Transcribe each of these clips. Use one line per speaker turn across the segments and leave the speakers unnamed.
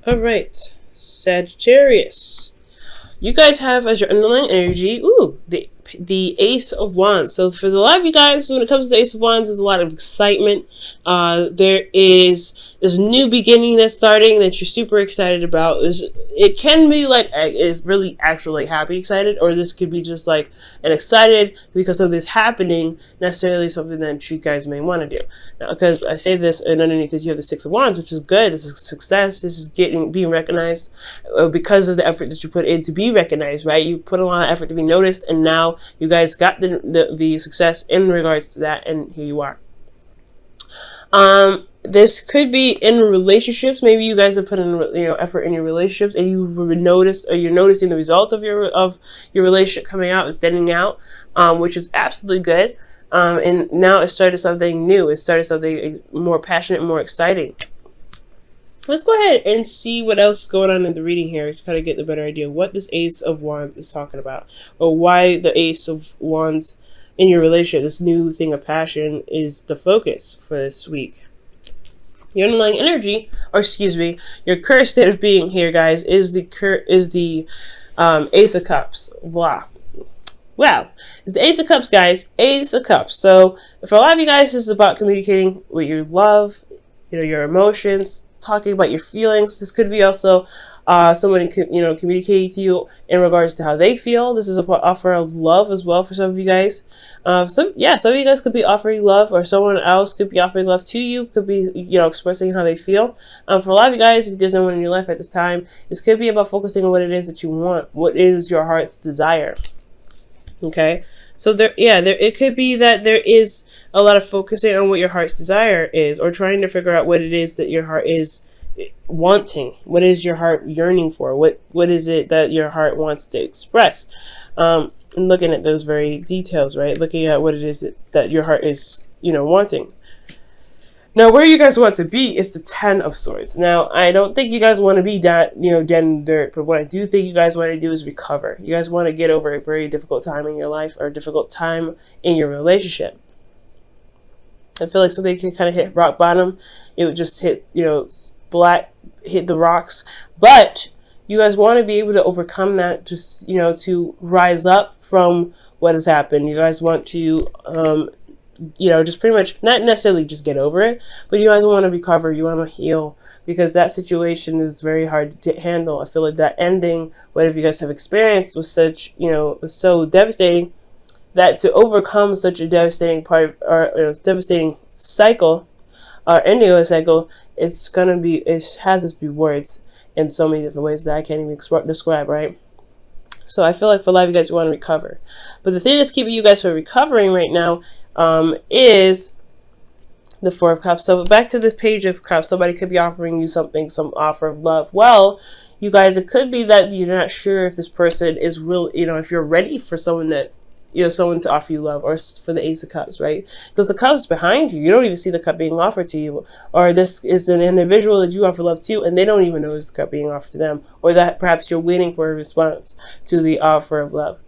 All right, Sagittarius. You guys have as your underlying energy, the Ace of Wands. So for the lot of you guys, when it comes to the Ace of Wands, there's a lot of excitement. There is this new beginning that's starting that you're super excited about. It can be like it's really actually happy excited, or this could be just like an excited because of this happening, necessarily something that you guys may want to do. Now, because I say this, and underneath this you have the Six of Wands, which is good. This is success. This is being recognized because of the effort that you put in to be recognized, right? You put a lot of effort to be noticed, and now you guys got the success in regards to that, and here you are. This could be in relationships. Maybe you guys have put in effort in your relationships, and you've noticed, or you're noticing the results of your relationship coming out and standing out, which is absolutely good. And now it started something new. It started something more passionate, more exciting. Let's go ahead and see what else is going on in the reading here to kind of get the better idea of what this Ace of Wands is talking about, or why the Ace of Wands in your relationship, this new thing of passion, is the focus for this week. Your underlying energy, or excuse me, your current state of being here, guys, is the Ace of Cups. Wow. Wow. It's the Ace of Cups, guys. Ace of Cups. So for a lot of you guys, this is about communicating what you love, your emotions, talking about your feelings. This could be also someone communicating to you in regards to how they feel. This is an offer of love as well for some of you guys. Some of you guys could be offering love, or someone else could be offering love to you. Could be expressing how they feel. For a lot of you guys, if there's no one in your life at this time, this could be about focusing on what it is that you want. What is your heart's desire? Okay. So it could be that there is a lot of focusing on what your heart's desire is, or trying to figure out what it is that your heart is wanting. What is your heart yearning for? What is it that your heart wants to express? And looking at those very details, right? Looking at what it is that your heart is, wanting. Now, where you guys want to be is the Ten of Swords. Now, I don't think you guys want to be that, dead in the dirt, but what I do think you guys want to do is recover. You guys want to get over a very difficult time in your life, or a difficult time in your relationship. I feel like something can kind of hit rock bottom. It would just hit, hit the rocks. But you guys want to be able to overcome that, just, to rise up from what has happened. You guys want to, just pretty much not necessarily just get over it, but you guys want to recover. You want to heal, because that situation is very hard to handle. I feel like that ending, whatever you guys have experienced, was such, was so devastating, that to overcome such a devastating devastating cycle, or ending of a cycle, it has its rewards in so many different ways that I can't even describe, right? So I feel like for a lot of you guys, you want to recover. But the thing that's keeping you guys from recovering right now is the Four of Cups. So back to the Page of Cups, somebody could be offering you something, some offer of love. Well, you guys, it could be that you're not sure if this person is real, if you're ready for someone that, someone to offer you love, or for the Ace of Cups, right? Because the cup's behind you. You don't even see the cup being offered to you. Or this is an individual that you offer love to, and they don't even know it's the cup being offered to them. Or that perhaps you're waiting for a response to the offer of love.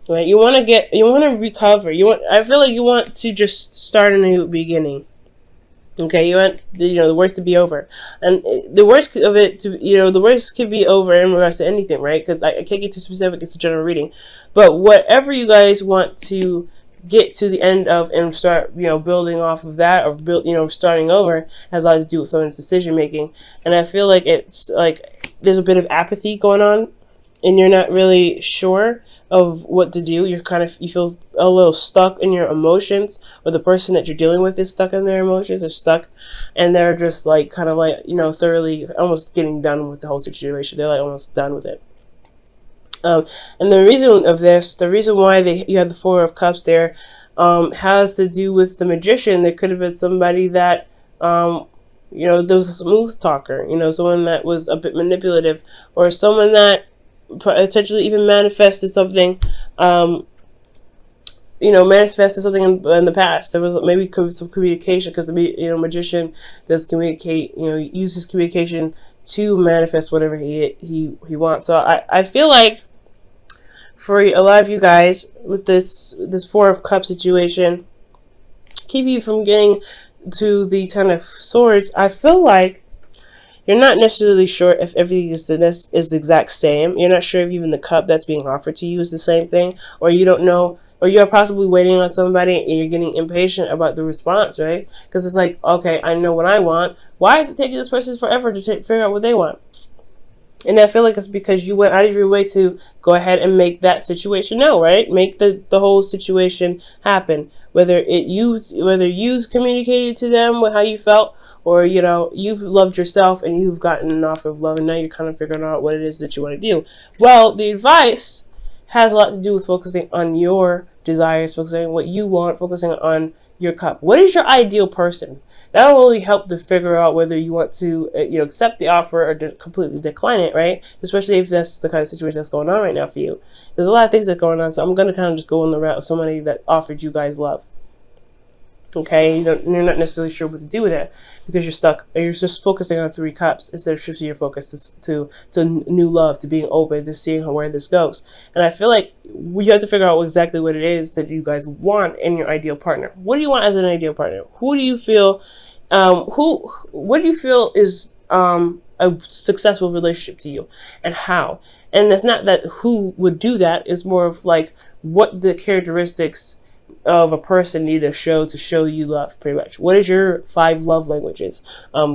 Right? You want to recover. I feel like you want to just start a new beginning. Okay, you want the worst to be over, and the worst of it the worst could be over in regards to anything, right? Because I can't get too specific. It's a general reading, but whatever you guys want to get to the end of and start building off of that, or starting over, has a lot to do with someone's decision making. And I feel like it's like there's a bit of apathy going on, and you're not really sure of what to do. You feel a little stuck in your emotions, or the person that you're dealing with is stuck in their emotions, or stuck, and they're just thoroughly almost getting done with the whole situation. They're almost done with it. And the reason why you had the Four of Cups there, has to do with the Magician. There could have been somebody that, there was a smooth talker, someone that was a bit manipulative, or someone that potentially even manifested something, in the past. There was maybe some communication, because the Magician does communicate, uses communication to manifest whatever he wants. So I feel like for a lot of you guys, with this Four of Cups situation, keep you from getting to the Ten of Swords, I feel like you're not necessarily sure if everything is the exact same. You're not sure if even the cup that's being offered to you is the same thing, or you don't know, or you're possibly waiting on somebody and you're getting impatient about the response, right? Because it's like, okay, I know what I want. Why is it taking this person forever to figure out what they want? And I feel like it's because you went out of your way to go ahead and make that situation know, right? Make the whole situation happen. Whether you communicated to them with how you felt, or, you know, you've loved yourself and you've gotten an offer of love, and now you're kind of figuring out what it is that you want to do. Well, the advice has a lot to do with focusing on your desires, focusing on what you want, focusing on your cup. What is your ideal person? That will really help to figure out whether you want to accept the offer or completely decline it, right? Especially if that's the kind of situation that's going on right now for you. There's a lot of things that are going on, so I'm going to kind of just go on the route of somebody that offered you guys love. Okay, you're not necessarily sure what to do with it because you're stuck. You're just focusing on 3 cups instead of shifting your focus to new love, to being open, to seeing where this goes. And I feel like you have to figure out exactly what it is that you guys want in your ideal partner. What do you want as an ideal partner? Who do you feel? What do you feel is a successful relationship to you, and how? And it's not that who would do that. It's more of like what the characteristics of a person need to show you love, pretty much. What is your 5 love languages?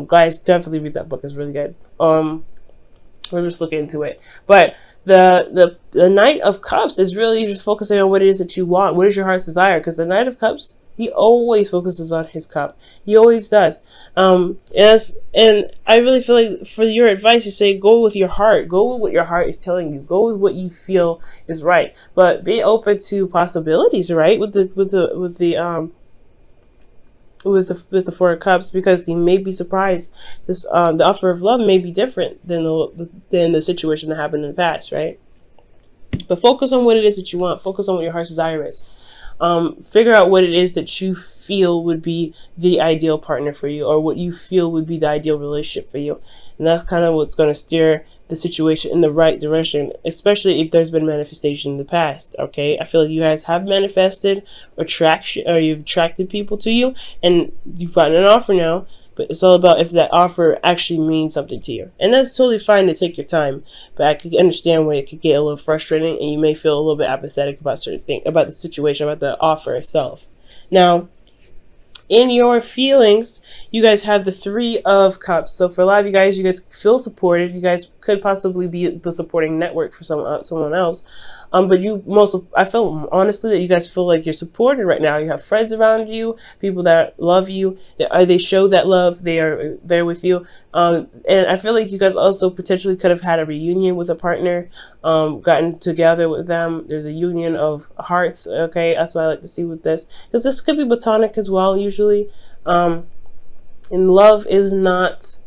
Guys, definitely read that book. It's really good. We'll just look into it. But the Knight of Cups is really just focusing on what it is that you want. What is your heart's desire? Because the Knight of Cups, he always focuses on his cup. He always does. And I really feel like for your advice, you say go with your heart. Go with what your heart is telling you. Go with what you feel is right. But be open to possibilities, right? With the 4 of Cups, because you may be surprised. This the offer of love may be different than the situation that happened in the past, right? But focus on what it is that you want. Focus on what your heart's desire is. Figure out what it is that you feel would be the ideal partner for you, or what you feel would be the ideal relationship for you. And that's kind of what's going to steer the situation in the right direction, especially if there's been manifestation in the past. Okay, I feel like you guys have manifested attraction, or you've attracted people to you, and you've gotten an offer now. But it's all about if that offer actually means something to you. And that's totally fine to take your time. But I could understand where it could get a little frustrating and you may feel a little bit apathetic about certain things, about the situation, about the offer itself. Now, in your feelings, you guys have the 3 of Cups. So for a lot of you guys feel supported. You guys could possibly be the supporting network for someone else. But I feel honestly that you guys feel like you're supported right now. You have friends around you, people that love you. They show that love. They are there with you. And I feel like you guys also potentially could have had a reunion with a partner, gotten together with them. There's a union of hearts. Okay, that's what I like to see with this, because this could be platonic as well. Usually, and love is not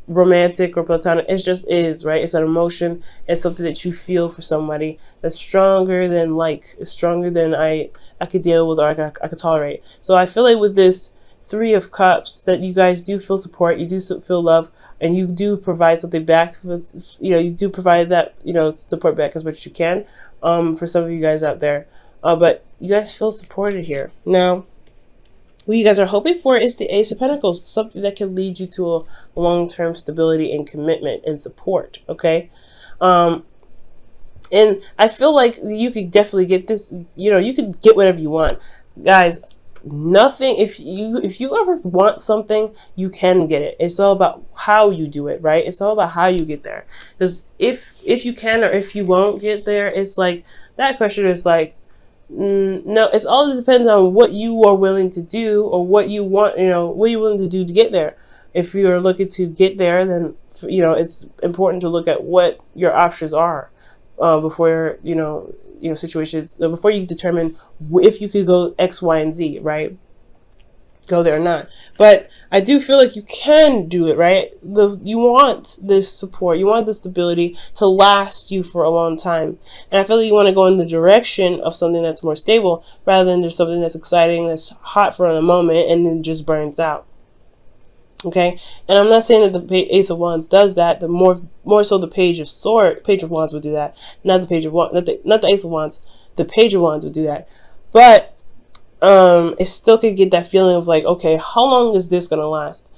romantic or platonic. It just is, right? It's an emotion. It's something that you feel for somebody that's stronger than it's stronger than I could deal with, or I could tolerate. So I feel like with this 3 of Cups that you guys do feel support, you do feel love, and you do provide something back. You do provide that support back as much as you can for some of you guys out there. But you guys feel supported here. Now, what you guys are hoping for is the Ace of Pentacles, something that can lead you to a long-term stability and commitment and support, okay? And I feel like you could definitely get this, you could get whatever you want. Guys, nothing, if you ever want something, you can get it. It's all about how you do it, right? It's all about how you get there. Because if you can or if you won't get there, it's like, that question is like, no, it's all depends on what you are willing to do, or what you want, what you're willing to do to get there. If you're looking to get there, then it's important to look at what your options are before situations, before you determine if you could go X, Y, and Z, right? Go there or not. But I do feel like you can do it, right? You want this support, you want the stability to last you for a long time, and I feel like you want to go in the direction of something that's more stable rather than just something that's exciting, that's hot for a moment, and then just burns out. Okay, and I'm not saying that the Ace of Wands does that. The more so the Page of Wands would do that, not the Page of Wands, not the Ace of Wands. The Page of Wands would do that, but it still could get that feeling of like, okay, how long is this gonna last?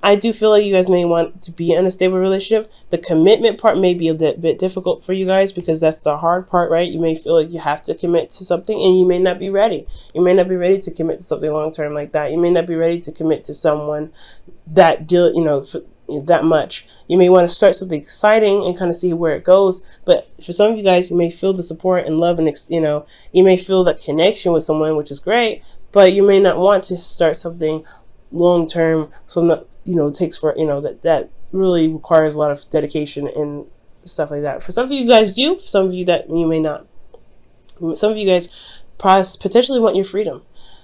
I do feel like you guys may want to be in a stable relationship. The commitment part may be a bit difficult for you guys, because that's the hard part, right? You may feel like you have to commit to something, and you may not be ready. You may not be ready to commit to something long term like that. You may not be ready to commit to someone that that much. You may want to start something exciting and kind of see where it goes. But for some of you guys, you may feel the support and love, and you may feel that connection with someone, which is great. But you may not want to start something long term, something that takes for that really requires a lot of dedication and stuff like that. For some of you guys do, for some of you that you may not. Some of you guys potentially want your freedom.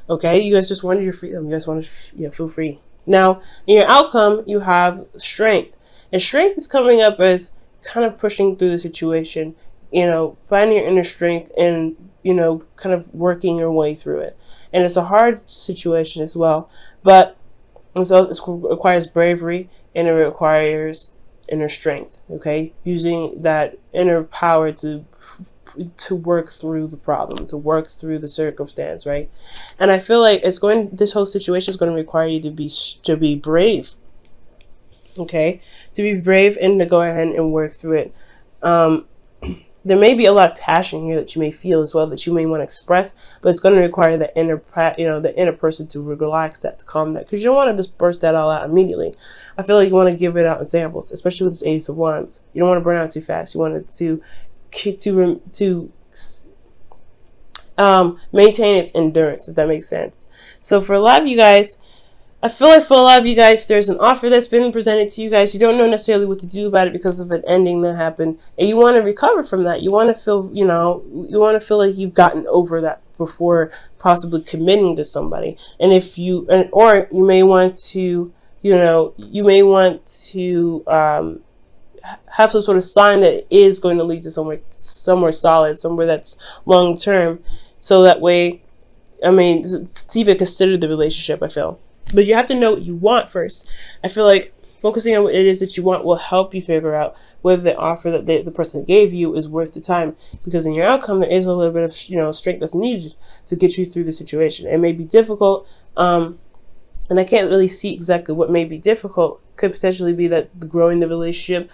Okay, you guys just wanted your freedom. You guys want to feel free. Now, in your outcome, you have strength, and strength is coming up as kind of pushing through the situation. Finding your inner strength and kind of working your way through it. And it's a hard situation as well, but so it requires bravery, and it requires inner strength. Okay, using that inner power to work through the problem, to work through the circumstance, right? And I feel like this whole situation is going to require you to be brave. Okay, to be brave and to go ahead and work through it. There may be a lot of passion here that you may feel as well, that you may want to express, but it's going to require the inner person to relax that, to calm that, because you don't want to just burst that all out immediately. I feel like you want to give it out in samples, especially with this Ace of Wands. You don't want to burn out too fast. You want it to maintain its endurance, if that makes sense. So for a lot of you guys, I feel like for a lot of you guys, there's an offer that's been presented to you guys. You don't know necessarily what to do about it because of an ending that happened, and you want to recover from that. You want to feel, you want to feel like you've gotten over that before possibly committing to somebody. And or you may want to, have some sort of sign that is going to lead to somewhere solid, somewhere that's long term, so that way, to even consider the relationship, I feel. But you have to know what you want first. I feel like focusing on what it is that you want will help you figure out whether the offer that the person gave you is worth the time. Because in your outcome, there is a little bit of strength that's needed to get you through the situation. It may be difficult, and I can't really see exactly what may be difficult. Could potentially be that growing the relationship,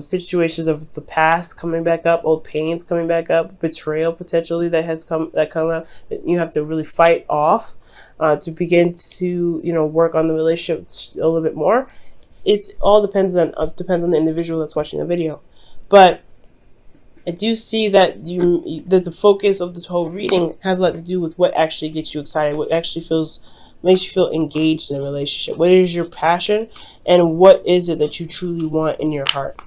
situations of the past coming back up, old pains coming back up, betrayal potentially that come up that you have to really fight off to begin to work on the relationship a little bit more. It's all depends on the individual that's watching the video, but I do see that that the focus of this whole reading has a lot to do with what actually gets you excited, what actually makes you feel engaged in a relationship. What is your passion, and what is it that you truly want in your heart?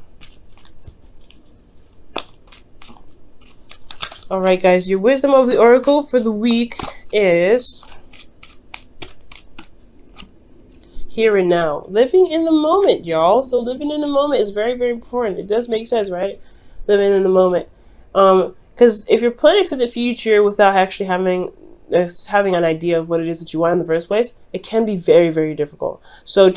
All right, guys, your wisdom of the oracle for the week is here and now. Living in the moment, y'all. So living in the moment is very, very important. It does make sense, right? Living in the moment. Because if you're planning for the future without actually having an idea of what it is that you want in the first place, it can be very, very difficult. So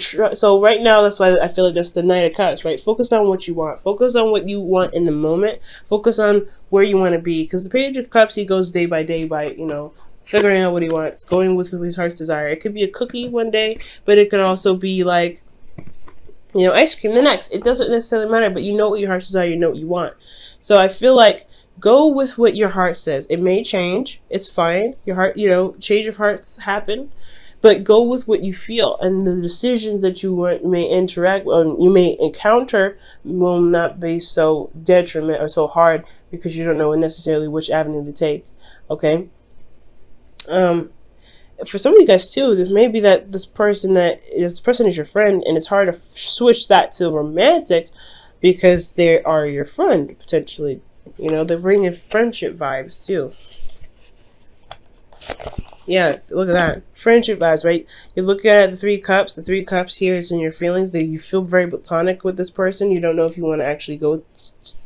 right now, that's why I feel like that's the Knight of Cups, right? Focus on what you want. Focus on what you want in the moment. Focus on where you want to be. Because the Page of Cups, he goes day by day by, figuring out what he wants, going with his heart's desire. It could be a cookie one day, but it could also be like, ice cream the next. It doesn't necessarily matter, but you know what your heart's desire, you know what you want. So I feel like go with what your heart says. It may change. It's fine. Your heart, change of hearts happen, but go with what you feel, and the decisions that you may interact with, you may encounter, will not be so detriment or so hard because you don't know necessarily which avenue to take. Okay. For some of you guys too, there may be that this person is your friend, and it's hard to switch that to romantic because they are your friend potentially. They're bringing friendship vibes too. Yeah, look at that. Friendship vibes, right? You look at the Three Cups. The Three Cups here is in your feelings. That you feel very platonic with this person. You don't know if you want to actually go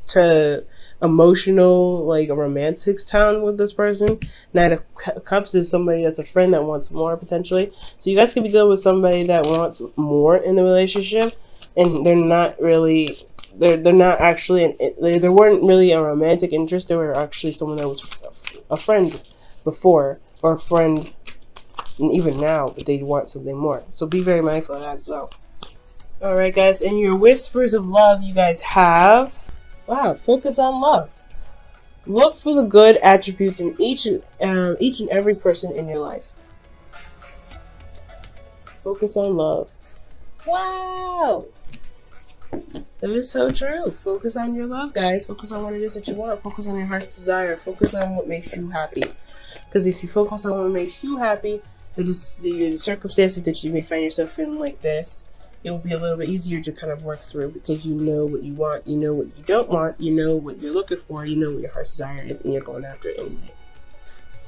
to emotional, like a romantic town with this person. Knight of Cups is somebody that's a friend that wants more potentially. So you guys could be dealing with somebody that wants more in the relationship, and they're not really... They're not actually, there weren't really a romantic interest. They were actually someone that was a friend before, or a friend and even now, but they want something more. So be very mindful of that as well. Alright guys, in your whispers of love, you guys have, wow, focus on love. Look for the good attributes in each and every person in your life. Focus on love. Wow! That is so true. Focus on your love, guys. Focus on what it is that you want. Focus on your heart's desire. Focus on what makes you happy. Because if you focus on what makes you happy, the circumstances that you may find yourself in like this, it will be a little bit easier to kind of work through, because you know what you want, you know what you don't want, you know what you're looking for, you know what your heart's desire is, and you're going after it anyway.